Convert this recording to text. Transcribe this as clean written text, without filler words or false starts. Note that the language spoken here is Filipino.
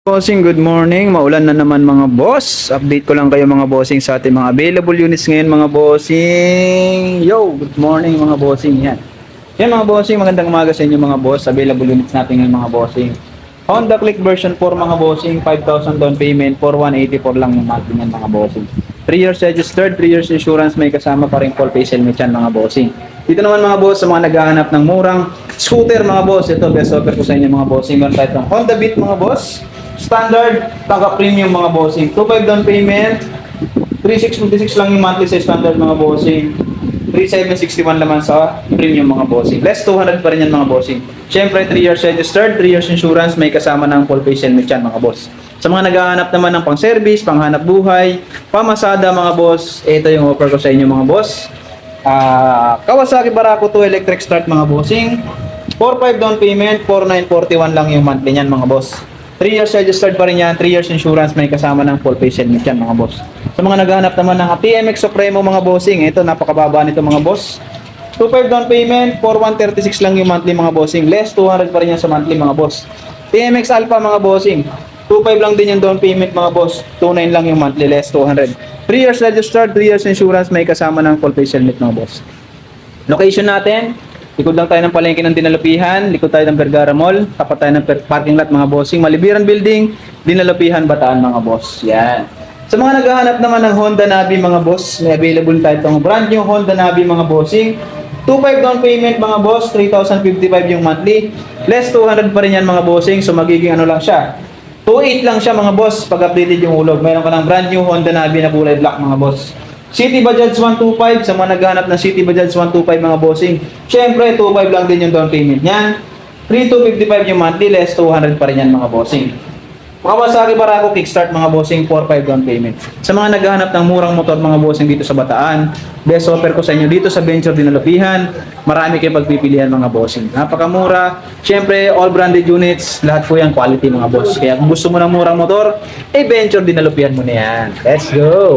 Bossing, good morning. Maulan na naman mga boss. Update ko lang kayo mga bossing sa ating mga available units ngayon mga bossing. Yo, good morning mga bossing. Yan mga bossing, magandang umaga sa inyo mga boss. Available units natin ngayon mga bossing. Honda Click version 4 mga bossing, 5,000 down payment, 4,184 lang yung monthly yan mga bossing. 3 years registered, 3 years insurance, may kasama pa rin full face helmet yan mga bossing. Dito naman mga boss, sa mga naghahanap ng murang scooter mga boss, ito best offer ko sa inyo mga bossing. Meron tayo itong Honda Beat mga boss. Standard, taga premium mga bossing. 2,500 down payment, 3,656 lang yung monthly sa standard mga bossing. 3,761 naman sa premium mga bossing. Less 200 pa rin yan mga bossing. Siyempre 3 years registered, 3 years insurance, may kasama ng full face helmet yan mga boss. Sa mga naghahanap naman ng pang-service, panghanap buhay, pamasada mga boss, ito yung offer ko sa inyo mga boss. Kawasaki Barako 2 electric start mga bossing. 4,500 down payment, 4,941 lang yung monthly niyan mga boss. 3 years registered pa rin yan, 3 years insurance, may kasama ng full face helmet yan mga boss. Sa mga naghahanap naman ng TMX Supremo mga bossing, ito napakababa nito mga boss. 2,500 down payment, 4,136 lang yung monthly mga bossing, less 200 pa rin yan sa monthly mga boss. TMX Alpha mga bossing, 2,500 lang din yung down payment mga boss, 2,900 lang yung monthly, less 200. 3 years registered, 3 years insurance, may kasama ng full face helmet mga boss. Location natin, likod lang tayo ng palengke ng Dinalupihan, likod tayo ng Vergara Mall, tapat tayo ng parking lot mga bossing, Malibiran Building, Dinalupihan, Bataan mga boss. Yan. Sa mga naghahanap naman ng Honda Navi mga boss, may available tayo itong brand new Honda Navi mga bossing. 2,500 down payment mga boss, 3,055 yung monthly, less 200 pa rin yan mga bossing, so magiging ano lang siya. 2,800 lang siya mga boss pag updated yung ulog. Mayroon ka ng brand new Honda Navi na kulay black mga boss. City Bajaj 125, sa mga naghahanap ng City Bajaj 125 mga bossing. Siyempre, 2,500 lang din yung down payment niyan. 3,255 yung monthly, less 200 pa rin yan mga bossing. Kawasaki Barako Kickstart mga bossing, 4,500 down payment. Sa mga naghahanap ng murang motor mga bossing dito sa Bataan, best offer ko sa inyo dito sa Venture Dinalupihan. Marami kayo pagpipilian mga bossing. Napakamura. Siyempre, all branded units, lahat po yan quality mga boss. Kaya kung gusto mo ng murang motor, Venture Dinalupihan mo na yan. Let's go!